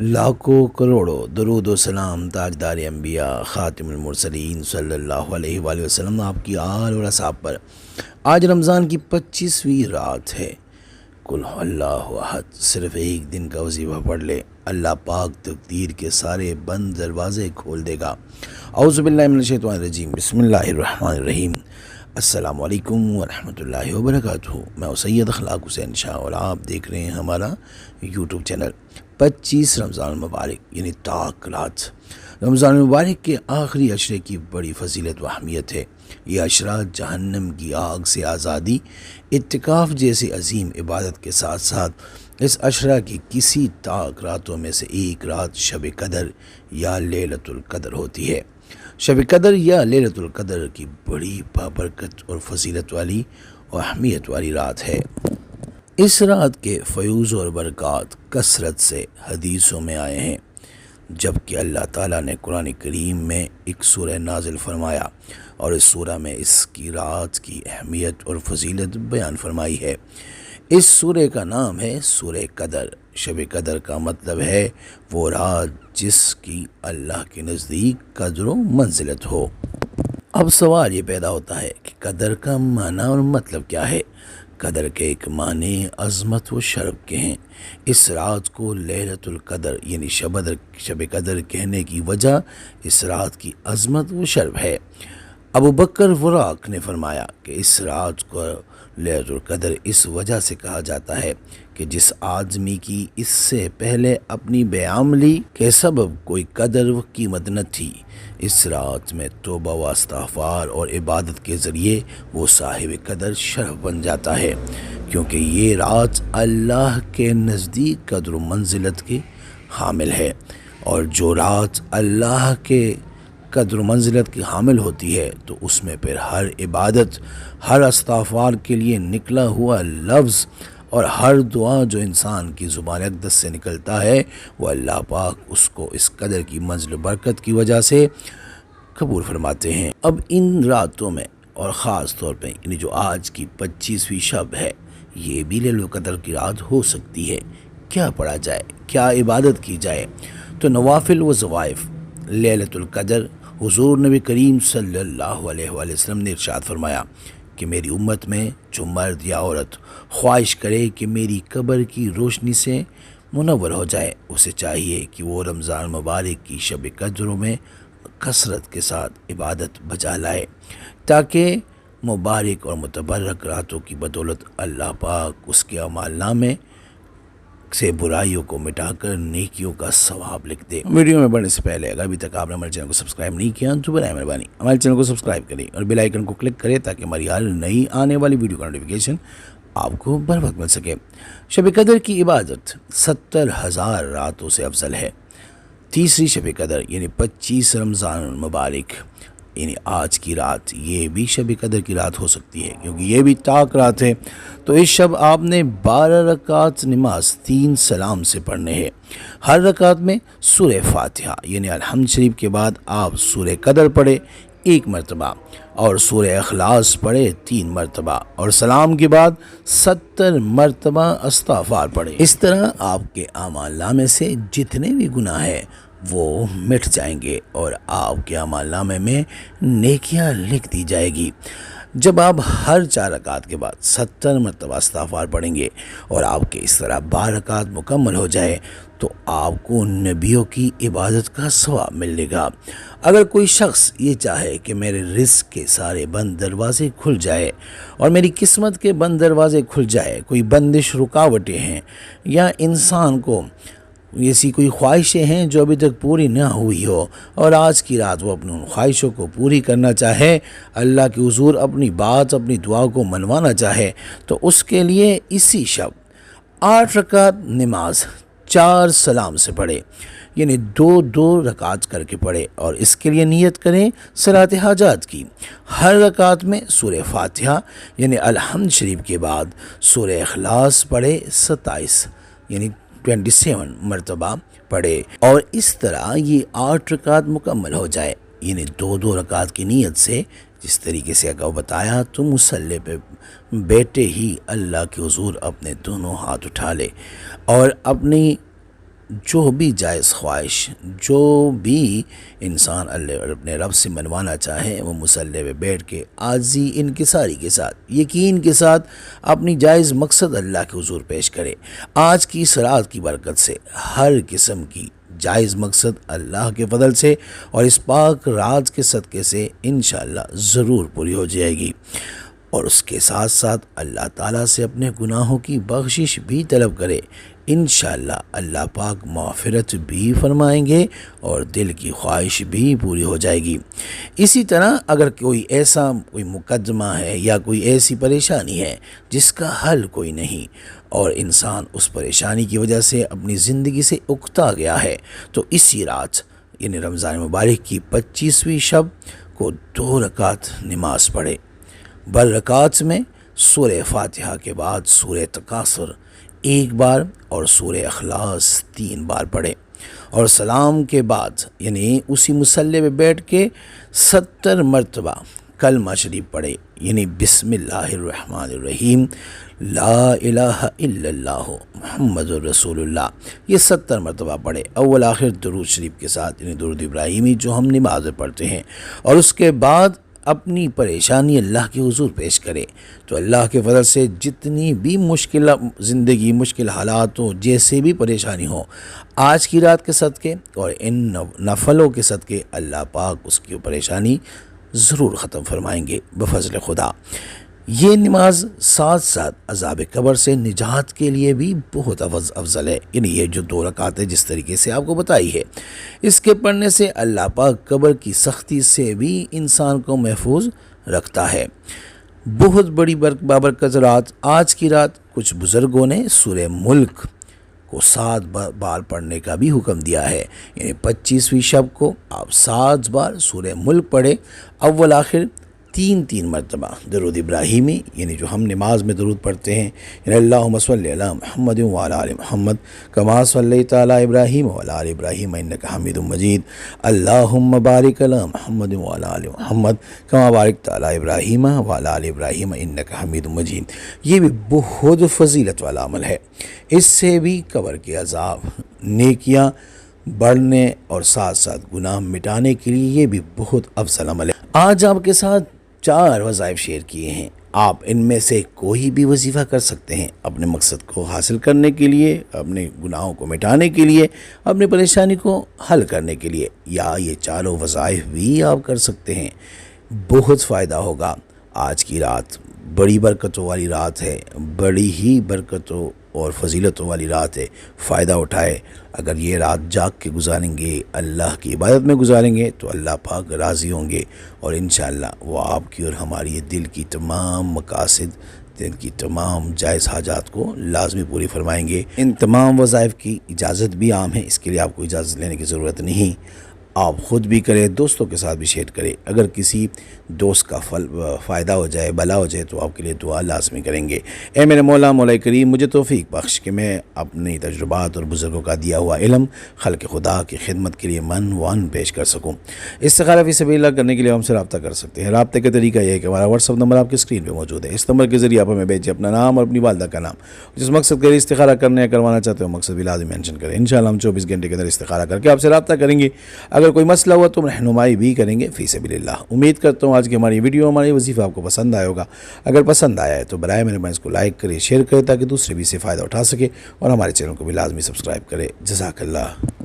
لاکھوں کروڑوں درود و سلام تاجدار انبیاء خاتم المرسلین صلی اللہ علیہ وآلہ وسلم آپ کی آل اور اصحاب پر۔ آج رمضان کی 25ویں رات ہے۔ قل هو اللہ احد، صرف ایک دن کا وظیفہ پڑھ لے، اللہ پاک تقدیر کے سارے بند دروازے کھول دے گا۔ اعوذ باللہ من الشیطان الرجیم، بسم اللہ الرحمن الرحیم۔ السلام علیکم ورحمۃ اللہ وبرکاتہ۔ میں سید اخلاق حسین شاہ اور آپ دیکھ رہے ہیں ہمارا یوٹیوب چینل۔ 25 رمضان المبارک یعنی تاک رات، رمضان المبارک کے آخری عشرے کی بڑی فضیلت و اہمیت ہے۔ یہ عشرہ جہنم کی آگ سے آزادی، اعتکاف جیسی عظیم عبادت کے ساتھ ساتھ اس عشرہ کی کسی تاک راتوں میں سے ایک رات شب قدر یا لیلۃ القدر ہوتی ہے۔ شب قدر یا لیلۃ القدر کی بڑی بابرکت اور فضیلت والی اور اہمیت والی رات ہے۔ اس رات کے فیوز اور برکات کثرت سے حدیثوں میں آئے ہیں، جبکہ اللہ تعالیٰ نے قرآن کریم میں ایک سورہ نازل فرمایا اور اس سورہ میں اس کی رات کی اہمیت اور فضیلت بیان فرمائی ہے۔ اس سورہ کا نام ہے سورہ قدر۔ شب قدر کا مطلب ہے وہ رات جس کی اللہ کے نزدیک قدر و منزلت ہو۔ اب سوال یہ پیدا ہوتا ہے کہ قدر کا معنی اور مطلب کیا ہے؟ قدر کے ایک معنی عظمت و شرف کے ہیں۔ اس رات کو لیلۃ القدر یعنی شب قدر کہنے کی وجہ اس رات کی عظمت و شرف ہے۔ ابو بکر وراق نے فرمایا کہ اس رات کو لیلۃ القدر اس وجہ سے کہا جاتا ہے کہ جس آدمی کی اس سے پہلے اپنی بے عملی کے سبب کوئی قدر و قیمت نہ تھی، اس رات میں توبہ و استغفار اور عبادت کے ذریعے وہ صاحب قدر شرف بن جاتا ہے، کیونکہ یہ رات اللہ کے نزدیک قدر و منزلت کے حامل ہے، اور جو رات اللہ کے قدر و منزلت کی حامل ہوتی ہے تو اس میں پھر ہر عبادت، ہر استغفار کے لیے نکلا ہوا لفظ اور ہر دعا جو انسان کی زبان اقدس سے نکلتا ہے وہ اللہ پاک اس کو اس قدر کی منزل و برکت کی وجہ سے قبول فرماتے ہیں۔ اب ان راتوں میں اور خاص طور پہ یعنی جو آج کی 25ویں شب ہے، یہ بھی لیلۃ القدر کی رات ہو سکتی ہے۔ کیا پڑھا جائے، کیا عبادت کی جائے؟ تو نوافل و ضوائف لیلۃ القدر، حضور نبی کریم صلی اللہ علیہ وآلہ وسلم نے ارشاد فرمایا کہ میری امت میں جو مرد یا عورت خواہش کرے کہ میری قبر کی روشنی سے منور ہو جائے، اسے چاہیے کہ وہ رمضان مبارک کی شب قدروں میں کثرت کے ساتھ عبادت بجا لائے، تاکہ مبارک اور متبرک راتوں کی بدولت اللہ پاک اس کے اعمال نامے سے برائیوں کو مٹا کر نیکیوں کا ثواب لکھ دے۔ ویڈیو میں بڑھنے سے پہلے اگر ابھی تک آپ نے ہمارے چینل کو سبسکرائب نہیں کیا تو برائے مہربانی ہمارے چینل کو سبسکرائب کریں اور بیل آئیکن کو کلک کریں تاکہ ہماری ہر نئی آنے والی ویڈیو کا نوٹیفیکیشن آپ کو بر وقت مل سکے۔ شب قدر کی عبادت 70,000 راتوں سے افضل ہے۔ تیسری شب قدر یعنی 25 رمضان المبارک یعنی آج کی رات، یہ بھی شب قدر کی رات ہو سکتی ہے کیونکہ یہ بھی تاک رات ہے۔ تو اس شب آپ نے 12 رکعت نماز 3 سلام سے پڑھنے ہیں۔ ہر رکعت میں سورہ فاتحہ یعنی الحمد شریف کے بعد آپ سورہ قدر پڑھے 1 مرتبہ اور سورہ اخلاص پڑھے 3 مرتبہ اور سلام کے بعد 70 مرتبہ استغفار پڑھے۔ اس طرح آپ کے اعمال نامے سے جتنے بھی گناہ ہیں وہ مٹ جائیں گے اور آپ کے اعمال نامے میں نیکیاں لکھ دی جائے گی۔ جب آپ ہر 4 رکعت کے بعد 70 مرتبہ استغفار پڑھیں گے اور آپ کے اس طرح 12 رکعت مکمل ہو جائے تو آپ کو نبیوں کی عبادت کا ثواب ملے گا۔ اگر کوئی شخص یہ چاہے کہ میرے رزق کے سارے بند دروازے کھل جائے اور میری قسمت کے بند دروازے کھل جائے، کوئی بندش رکاوٹیں ہیں یا انسان کو ایسی کوئی خواہشیں ہیں جو ابھی تک پوری نہ ہوئی ہو اور آج کی رات وہ اپنی ان خواہشوں کو پوری کرنا چاہے، اللہ کے حضور اپنی بات، اپنی دعا کو منوانا چاہے، تو اس کے لیے اسی شب 8 رکعت نماز 4 سلام سے پڑھے یعنی 2 رکعت کر کے پڑھے اور اس کے لیے نیت کریں صلاۃ حاجات کی۔ ہر رکعت میں سورہ فاتحہ یعنی الحمد شریف کے بعد سورہ اخلاص پڑھے 27 یعنی 27 مرتبہ پڑھے اور اس طرح یہ 8 رکعت مکمل ہو جائے یعنی 2 رکعت کی نیت سے، جس طریقے سے اگر بتایا تو مصلی پہ بیٹھے ہی اللہ کے حضور اپنے دونوں ہاتھ اٹھا لے اور اپنی جو بھی جائز خواہش، جو بھی انسان اللہ اپنے رب سے منوانا چاہے، وہ مصلی پہ بیٹھ کے عاجزی انکساری کے ساتھ، یقین کے ساتھ اپنی جائز مقصد اللہ کے حضور پیش کرے۔ آج کی اس رات کی برکت سے ہر قسم کی جائز مقصد اللہ کے فضل سے اور اس پاک رات کے صدقے سے انشاءاللہ ضرور پوری ہو جائے گی، اور اس کے ساتھ ساتھ اللہ تعالیٰ سے اپنے گناہوں کی بخشش بھی طلب کرے۔ انشاءاللہ اللہ پاک مغفرت بھی فرمائیں گے اور دل کی خواہش بھی پوری ہو جائے گی۔ اسی طرح اگر کوئی مقدمہ ہے یا کوئی ایسی پریشانی ہے جس کا حل کوئی نہیں اور انسان اس پریشانی کی وجہ سے اپنی زندگی سے اکتا گیا ہے، تو اسی رات یعنی رمضان مبارک کی 25ویں شب کو 2 رکعت نماز پڑھے۔ برکات میں سورہ فاتحہ کے بعد سورہ تکاثر 1 بار اور سورہ اخلاص 3 بار پڑھے، اور سلام کے بعد یعنی اسی مصلی پہ بیٹھ کے 70 مرتبہ کلمہ شریف پڑھے، یعنی بسم اللہ الرحمن الرحیم، لا الہ الا اللہ محمد الرسول اللہ، یہ 70 مرتبہ پڑھے، اول آخر درود شریف کے ساتھ، یعنی درود ابراہیمی جو ہم نماز میں پڑھتے ہیں، اور اس کے بعد اپنی پریشانی اللہ کے حضور پیش کرے، تو اللہ کے فضل سے جتنی بھی مشکل حالات ہوں، جیسے بھی پریشانی ہو، آج کی رات کے صدقے اور ان نفلوں کے صدقے اللہ پاک اس کی پریشانی ضرور ختم فرمائیں گے بفضل خدا۔ یہ نماز ساتھ ساتھ عذاب قبر سے نجات کے لیے بھی بہت افضل ہے، یعنی یہ جو 2 رکعت ہے جس طریقے سے آپ کو بتائی ہے، اس کے پڑھنے سے اللہ پاک قبر کی سختی سے بھی انسان کو محفوظ رکھتا ہے۔ بہت بڑی بابرکت رات آج کی رات، کچھ بزرگوں نے سورہ ملک کو 7 بار پڑھنے کا بھی حکم دیا ہے، یعنی 25ویں شب کو آپ 7 بار سورہ ملک پڑھے، اول آخر 3 مرتبہ درود ابراہیمی، یعنی جو ہم نماز میں درود پڑھتے ہیں، یعنی اللہم صلی علی محمد وعلی آل محمد کما صلیت علی ابراہیم وعلی آل ابراہیم انک حمید مجید، اللہم بارک علی محمد وعلی آل محمد کما بارکت علی ابراہیم وعلی آل ابراہیم انک حمید مجید۔ یہ بھی بہت فضیلت والا عمل ہے، اس سے بھی قبر کے عذاب، نیکیاں بڑھنے اور ساتھ ساتھ گناہ مٹانے کے لیے یہ بھی بہت افضل عمل ہے۔ آج آپ کے ساتھ 4 وظائف شیئر کیے ہیں، آپ ان میں سے کوئی بھی وظیفہ کر سکتے ہیں اپنے مقصد کو حاصل کرنے کے لیے، اپنے گناہوں کو مٹانے کے لیے، اپنی پریشانی کو حل کرنے کے لیے، یا یہ 4 وظائف بھی آپ کر سکتے ہیں، بہت فائدہ ہوگا۔ آج کی رات بڑی برکتوں والی رات ہے، بڑی ہی برکتوں اور فضیلتوں والی رات ہے، فائدہ اٹھائے۔ اگر یہ رات جاگ کے گزاریں گے، اللہ کی عبادت میں گزاریں گے، تو اللہ پاک راضی ہوں گے، اور انشاءاللہ وہ آپ کی اور ہماری دل کی تمام مقاصد، دل کی تمام جائز حاجات کو لازمی پوری فرمائیں گے۔ ان تمام وظائف کی اجازت بھی عام ہے، اس کے لیے آپ کو اجازت لینے کی ضرورت نہیں، آپ خود بھی کریں، دوستوں کے ساتھ بھی شیئر کریں۔ اگر کسی دوست کا فائدہ ہو جائے، بھلا ہو جائے، تو آپ کے لیے دعا لازمی کریں گے۔ اے میرے مولا کریم، مجھے توفیق بخش کہ میں اپنی تجربات اور بزرگوں کا دیا ہوا علم خلق خدا کی خدمت کے لیے من پیش کر سکوں۔ استخارہ فی سبیل اللہ کرنے کے لیے ہم سے رابطہ کر سکتے ہیں۔ رابطے کا طریقہ یہ ہے کہ ہمارا واٹس ایپ نمبر آپ کی اسکرین پہ موجود ہے، اس نمبر کے ذریعے آپ ہمیں بھیجیں اپنا نام اور اپنی والدہ کا نام، جس مقصد کے لیے استخارہ کرنے یا کروانا چاہتے ہو مقصد بھی لازم مینشن کریں۔ انشاءاللہ ہم 24 گھنٹے کے اندر استخارہ کر کے آپ سے رابطہ کریں گے۔ اگر کوئی مسئلہ ہوا تو ہم رہنمائی بھی کریں گے فی سبیل اللہ۔ امید کرتا ہوں آج کی ہماری ویڈیو، ہماری وظیفہ آپ کو پسند آیا ہوگا۔ اگر پسند آیا ہے تو برائے مہربانی اس کو لائک کرے، شیئر کرے، تاکہ دوسرے بھی اس سے فائدہ اٹھا سکے، اور ہمارے چینل کو بھی لازمی سبسکرائب کرے۔ جزاک اللہ۔